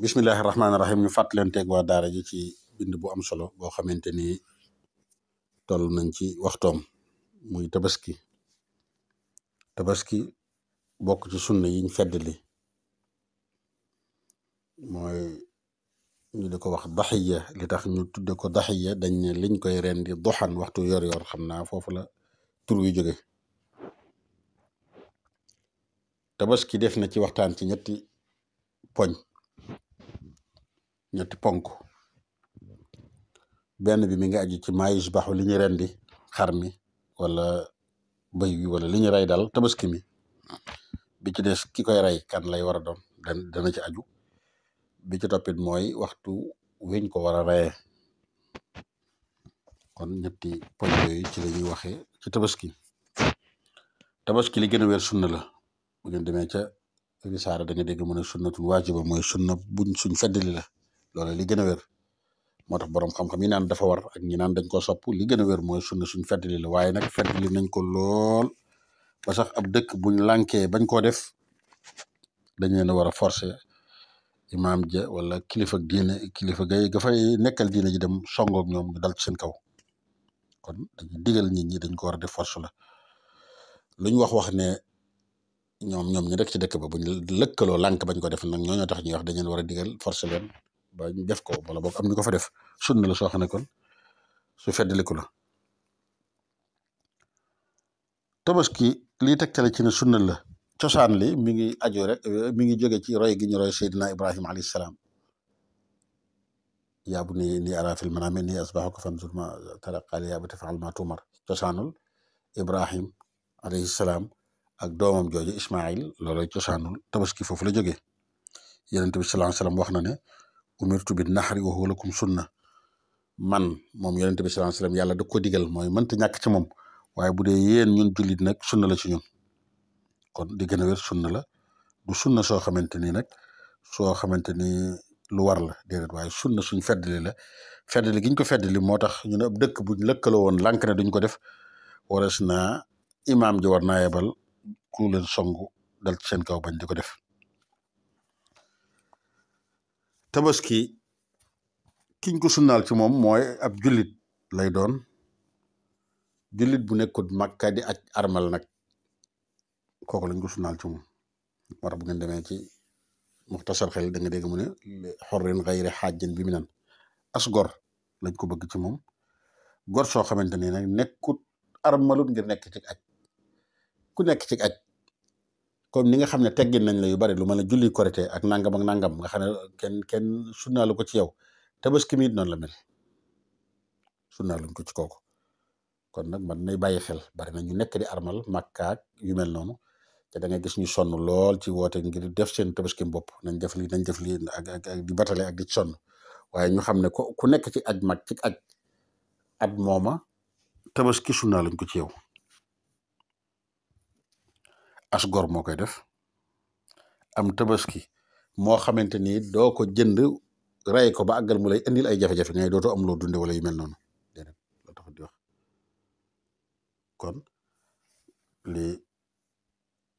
bismillahi rahmaani rahim ñu fàttalanteeg waa daara ji ci bind bu am solo boo xamante ni toll nañ ci waxtoom muy tabaski bokk ci sunna yiñ feddali mooy ñu di ko wax daxiya li tax ñu tudde ko daxiya dañ ne liñ koy rendi doxan waxtu yor xam naa foofu la tur wi jóge tabaski def na ci waxtaan ci ñetti ponk benn bi mi ngi aju ci maayus baxu li ñu rendi xar mi wala bëy wi wala li ñu rey daal tabaski mi bi ci des ki koy rey kan lay war a doon dana ci aju bi ci toppit mooy waxtu wiñ ko war a reyee kon ñetti poñ yooyu ci la ñuy waxee ci tabaski li gën a wér sunna la bu ngeen demee ca risaara da nga dégg mu ne sunnatun waajiba mooy sunna suñ feddali la loolu li gën a wér moo tax boroom xam-xam yi naan dafa war ak ñi naan dañ ko sopp li gën a wér mooy sunna suñ feddali la waaye nag feddali nañ ko lool ba sax ab dëkk buñ lànkee bañ koo def dañ leen a war a forcer imaam ja wala kilifa gay ga fay nekkal diine ji dem songoog ñoom ñu dal ci seen kaw kon dañuy digal nit ñi dañ ko war a def force la luñ wax ne ñoom ñu rek ci dëkk ba buñ lëkkaloo lànk bañ ko def nag ñoo tax ñuy wax dañ leen war a digal force leen ba ñu def ko wala boog am ñu ko fa def sunna la soo xam ne kon su feddaliku la tabaski lii tegtale ci ne sunna la cosaan li mi ngi aju rek mi ngi jóge ci roy gi ñu roy Seydina Ibrahima alayhi salaam yaa bunayya innii araa fil manaami annii azbahuka fanzur maa taraa qaala yaa abati if'al maa tu'mar cosaanul Ibrahim alayhi salaam ak doomam jooju Ismaïl loolooy cosaanul tabaski foofu la jógee Yonent bi sallallahu alayhi wasallam wax na ne umirtu bin nahri wa huwa lakum sunna man moom Yonent bi sallallahu alayhi wasallam yàlla da ko digal mooy mënta ñàkk ci moom waaye bu dee yéen ñun jullit nag sunna la ci ñun kon di gën a wér sunna la du sunna soo xamante ni nag lu war la déedéet waaye sunna suñ feddali la feddali giñ ko feddali moo tax ñu ne ab dëkk buñ lëkkaloo woon lànk ne duñ ko def waras naa imaam ji war naa yebal ku leen songu dal ci seen kaw bañ di ko def tabaski kiñ ko sunnaal ci moom mooy ab jullit lay doon jullit bu nekkut Makka di aj armal nag kooku lañ ko sunnaal ci moom moo tax bu ngeen demee ci muxtasar xel da nga dégg mu ne xorrin xayri xaajin bi mi nan as gor lañ ko bëgg ci moom gor soo xamante ni nag nekkut armalut ngir nekk ci aj ku nekk ci aj comme ni nga xam ne teggin nañ la yu bari lu mel ne julli korite ak nangam nga xam ne kenn sunnaalu ko ci yow tabaski mi noonu la mel sunnaaluñ ko ci kooku kon nag man nay bàyyi xel bari na ñu nekk di armal Makka yu mel noonu te da nga gis ñu sonn lool ci woote ngir def seen tabaski bopp nañ def lii ak di batale ak di sonn waaye ñu xam ne ku nekk ci aj mag ci aj at mooma tabaski sunnaaluñ ko ci yow as gor moo koy def am tabaski moo xamante ni doo ko jënd rey ko ba àggal mu lay indil ay jafe-jafe ngay dootoo am loo dunde wala yu mel noonu déedéet loo tax di wax kon li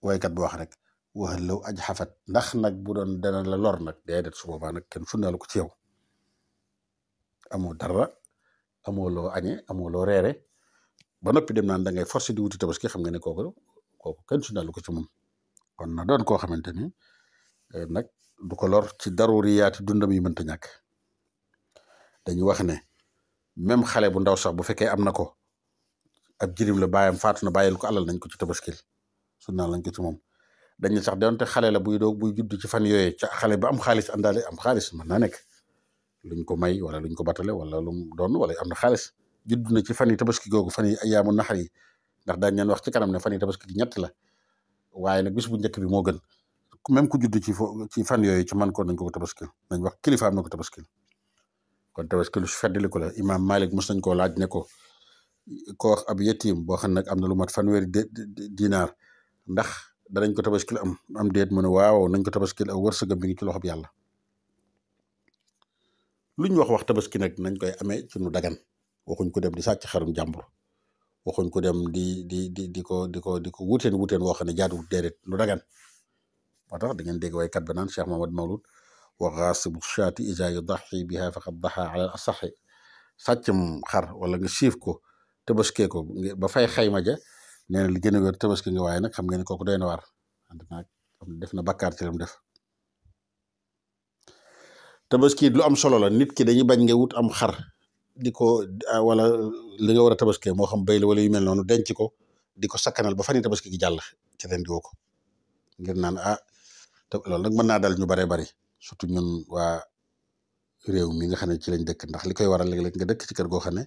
waykat bu wax rek waxal law aj xafat ndax nag bu doon dana la lor nag déedéet su boobaa nag kenn sunnaalu ko ci yow amoo dara amoo loo añe amoo loo reere ba noppi dem naan da ngay forcé di wuti tabaski xam nga ne kooku kenn sunnaalu ko ci moom kon na doon koo xamante ni nag du ko lor ci daruriyaati dundam yi mënta ñàkk dañu wax ne même xale bu ndaw sax bu fekkee am na ko ab jirim la baayam faatu na bàyyil ko alal nañ ko ci tabaskil sunnaal lañ ko ci moom dañu sax donte xale la buy judd ci fan yooyee ca xale ba am xaalis àndaale am xaalis mën naa nekk luñ ko may wala luñ ko batale wala lu mu doon wala am na xaalis judd na ci fan yi tabaski googu fan yi ayaamu naxar yi ndax daañ leen wax ci kanam ne fan yi tabaski gi ñett la waaye nag bis bu njëkk bi moo gën même ku judd ci fan yooyu ci man ko nañ ko tabaskil nañ wax kilifa am na ko tabaskil kon tabaskil su feddali ko la imaam Malik mos nañ koo laaj ne ko wax ab yetiim boo xam ne nag am na lu mat fanweeri dinaar ndax danañ ko tabaskil am déet mu ne waaw nañ ko tabaskil aw wërsëgam bi ngi ci loxob yàlla luñ wax tabaski nag nañ koy amee ci nu dagan waxuñ ko dem di sàcc xarum jàmbur waxuñ ko dem di ko wuteen woo xam ne jaaduwul déedéet lu dagan moo tax da ngeen dégg waykat ba naan Cheikh Mahamad Mawlud wa gaasibu shaati iza yudaxi biha faqad daxa ala al asaxi sàccam xar wala nga siif ko tabaskee ko ba fay xayma ja nee na li gën a wér tabaski nga waaye nag xam nga ne kooku doy na waar def na bakkaar ci lam def tabaski lu am solo la nit ki dañuy bañ nga wut am xar di ko wala li nga war a tabaskee moo xam béy la wala yu mel noonu denc ko di ko sakkanal ba fan yi tabaski gi jàll ci ren di woo ko ngir naan loolu nag mën naa dal ñu baree bari surtout ñun waa réew mi nga xam ne ci lañ dëkk ndax li koy waral léeg-léeg nga dëkk ci kër goo xam ne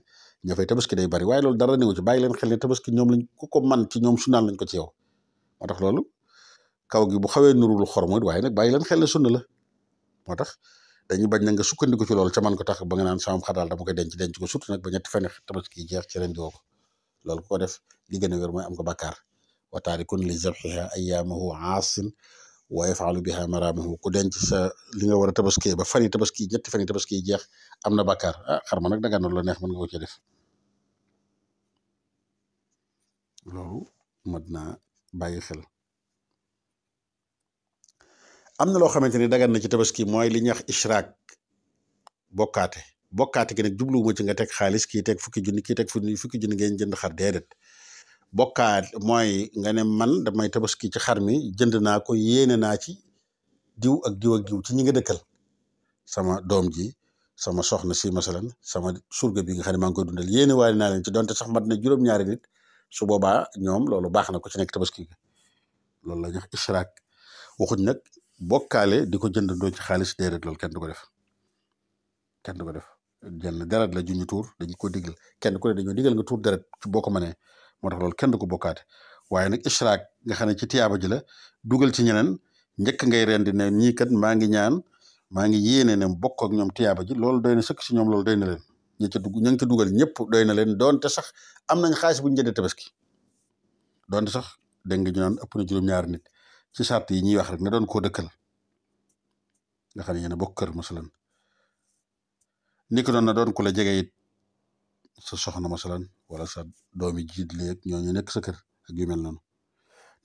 ña fay tabaski day bari waaye loolu dara newu ci bàyyi leen xel ne tabaski ñoom lañ ku ko man ci ñoom sunnaal lañ ko ci yow moo tax loolu kaw gi bu xawee nurul xormo waaye nag bàyyi leen xel ne sunna la moo tax dañuy bañ na nga sukkandiku ci loolu ca man ko tax ba nga naan sama xar daal dama koy denc ko surtout nag ba ñetti fan tabaski jeex ci ren di woo ko loolu ko def li gën a wér mooy am ko bàkkaar wa taarikun li zabxiha ayyaamahu aasin wa yafalu biha maramahu ku denc sa li nga war a tabaskee ba fan yi tabaski ñetti fan yi tabaski jeex am na bàkkaar xar ma nag daga noonu la neex mën nga ko ci def loolu mat naa bàyyi xel am na loo xamante ni dagan na ci tabaski mooy li ñuy wax ishraak bokkaate gi nag jubluwuma ci nga teg xaalis kii teg fukki junni kii teg fukki junni ngeen jënd xar déedéet bokkaat mooy nga ne man damay tabaski ci xar mi jënd naa ko yéene naa ci diw ak diw ci ñi nga dëkkal sama doom ji sama soxna si masalan sama surga bi nga xam ne maa ngi koy dundal yéene waale naa leen ci donte sax mat na juróom-ñaari nit su boobaa ñoom loolu baax na ko ci nekk tabaski loolu la ñuy wax ishraak waxuñ nag bokkaale di ko jëndandoo ci xaalis déedéet loolu kenn du ko def jenn deret la juñu tuur dañu ko digal kenn ku ne dañoo digal nga tuur deret ci boo ko mënee moo tax loolu kenn du ko bokkaate waaye nag ishraak nga xam ne ci tiyaaba ji la dugal ci ñeneen njëkk ngay rendi ne ñii kat maa ngi yéene ne bokk ak ñoom tiyaaba ji loolu doy na sëkk si ñoom loolu doy na leen ñi ca dugal ñëpp doy na leen doonte sax am nañ xaalis bu ñu jëndee tabaski doonte sax dégg nga ñu naan ëpp na juróom-ñaari nit ci sart yi ñuy wax rek ne doon koo dëkkal nga xam ne yéen a bokk kër masalan ni ko doon na doon ku la jege it sa soxna masalan wala sa doomi jiit léeg ñooñu nekk sa kër ak yu mel noonu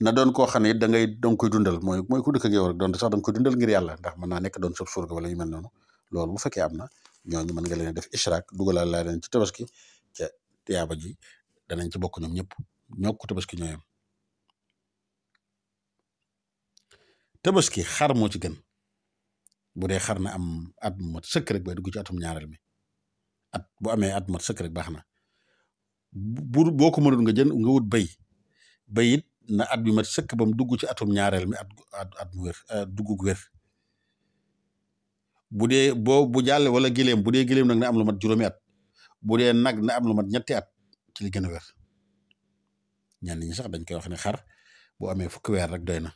na doon koo xam ne it danga koy dundal mooy ku dëkk ak yow rek doonte sax danga koy dundal ngir yàlla ndax mën naa nekk doon sa surga wala yu mel noonu loolu bu fekkee am na ñooñu mën nga leen def ishraak dugalal laa leen ci tabaski ca tiyaaba ji danañ ci bokk ñoom ñëpp ñoo ko tabaski ñooyam tabaski xar moo ci gën bu dee xar na am at mu mat sëkk rek bay dugg ci atum ñaareel mi bu amee at mu mat sëkk rek baax na boo ko mënul nga wut béy it na at bi mat sëkk ba mu dugg ci atum ñaareel mi at mu wér duggug wér bu dee bu jàlle wala gileem bu dee gileem nag na am lu mat juróomi at bu dee nag na am lu mat ñetti at ci li gën a wér ñenn ñi sax dañ koy wax ne xar bu amee fukki weer rek doy na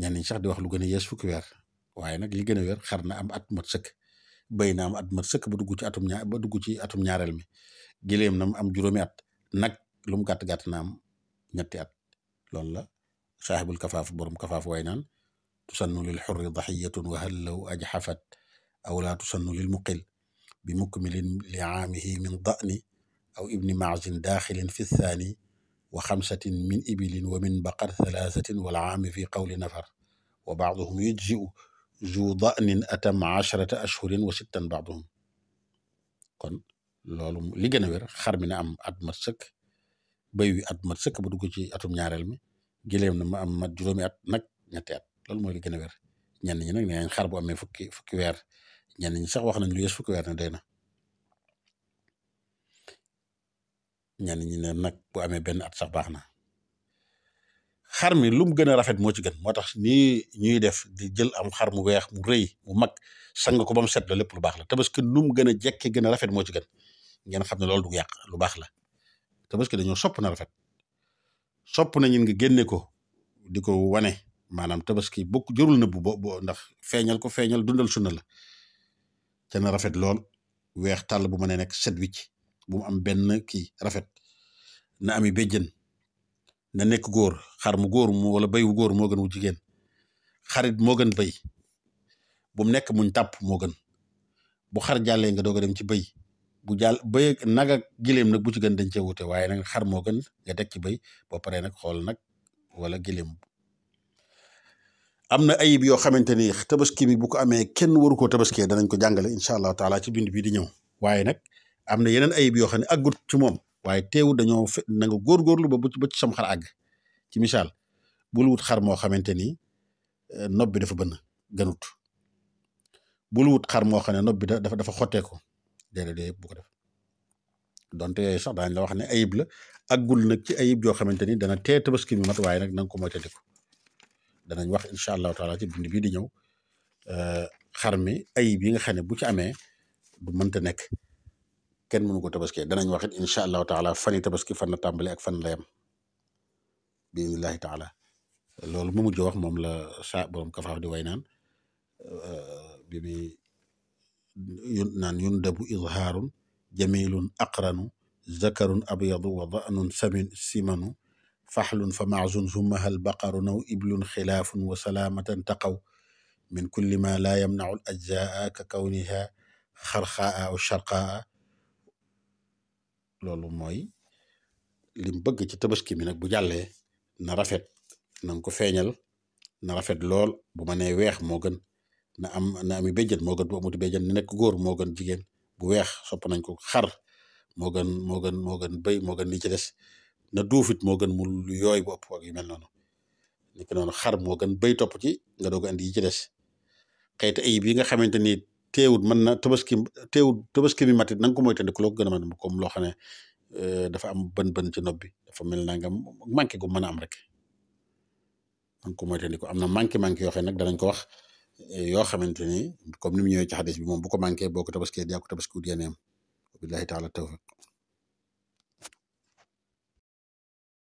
ñenn ñi sax di wax lu gën a yees fukki weer waaye nag li gën a wér xar na am at mat sëkk béy na am at mat sëkk ba dugg ci atum ñaareel mi gileem na am juróomi at nag lu mu gàtt-gàtt na am ñetti at loolu la saaxibul kafaaf borom kafaaf way naan tusannu lil xurri daxiyatun wa hal law ajxafat aw laa tusannu lil muqil bi mukmilin li aamihi min da'ni aw ibni maazin daaxilin fi thaani wa xamsatin min ibilin wa min baqar thalaasatin wal aami fi qawli nafar wa baaduhum yujziu zu da'nin atam 10 ashhurin wa sittan baaduhum kon loolu li gën a wér xar mi na am at mat sëkk béy wi at mat sëkk ba dugg ci atum ñaareel mi gileem na ma am mat juróomi at nag ñetti at loolu mooy li gën a wér ñenn ñi nag nee nañ xar bu amee fukki weer ñenn ñi sax wax nañ lu yees fukki weer ne day na ñenn ñi ne nag bu amee benn at sax baax na xar mi lu mu gën a rafet moo ci gën moo tax nii ñuy def di jël am xar mu weex mu rëy mu mag sang ko ba mu set la lépp lu baax la tabaski nu mu gën a jekke gën a rafet moo ci gën ngeen xam ne loolu du yàq lu baax la tabaski dañoo sopp na rafet sopp na ñun nga génne ko di ko wane maanaam tabaski bokk jërul na bo ndax feeñal dundal sunna la ca na rafet lool weex tàll bu mën a nekk set wicc bu mu am benn kii rafet na ami béjjën na nekk góor xar mu góor mu wala béy wu góor moo gën wu jigéen xarit moo gën béy bu mu nekk muñ tàpp moo gën bu xar jàllee nga doog a dem ci béy bu jàll béy nag ak gileem nag bu ci gën dañ cee wute waaye nag xar moo gën nga teg ci béy boo paree nag xool nag wala gileem am na ayib yoo xamante ni tabaski mi bu ko amee kenn waru koo tabaskee danañ ko jàngale incha allahu taala ci bind bii di ñëw waaye nag am na yeneen ayib yoo xam ne àggut ci moom waaye teewul dañoo na nga góorgóorlu ba ci sam xar àgg ci misaal bul wut xar moo xamante ni nopp bi dafa bënn gënut bul wut xar moo xam ne nopp bi dafa xotteeku déedéet bu ko def donte yooyu sax daañu la wax ne ayib la àggul nag ci ayib yoo xamante ni dana tee tabaski mi mat waaye nag na nga ko moytandiku danañ wax incha allahu taala ci bind bii di ñëw xar mi ayib yi nga xam ne bu ci amee du mënta nekk kenn mënu ko tabaskee danañ wax it incha allahu taala fan yi tabaski fan la tàmbali ak fan la yem bi idnillahi taala loolu mu mujj wax moom la sa borom kafaaf di way naan bi muy naan yundabu izhaarun jamilun aqranu zakarun abyadu wa danun simanu faxlun fa maazun summaha albaqaru naw iblun xilaafun wa salaamatan taqaw min kulli ma laa yamnacu al ajzaa ka kawniha xarxaa aw sharqaa loolu mooy lim bëgg ci tabaski mi nag bu jàllee na rafet na nga ko feeñal na rafet lool bu ma nee weex moo gën na ami béjjën moo gën bu amuti béjjën na nekk góor moo gën jigéen bu weex sopp nañ ko xar moo gën bëy moo gën li ci des na duufit moo gën mu lu yooy bu ëpp ak yu mel noonu ni ko noonu xar moo gën bëy topp ci nga doog andi yi ci des xeeti ayib yi nga xamante ni teewut mën na tabaski bi matit na nga ko moytandiku loo ko gën a mën comme loo xam ne dafa am bën ci nopp bi dafa mel na nga manqué gu mën a am rek na nga ko moytandiku am na manqué yoo xam ne nag danañ ko wax yoo xamante ni comme ni mu ñëwee ci xadis bi moom bu ko manqué boo ko tabaskee yaa ko tabaski wut yéeneem billahi taala tawfiq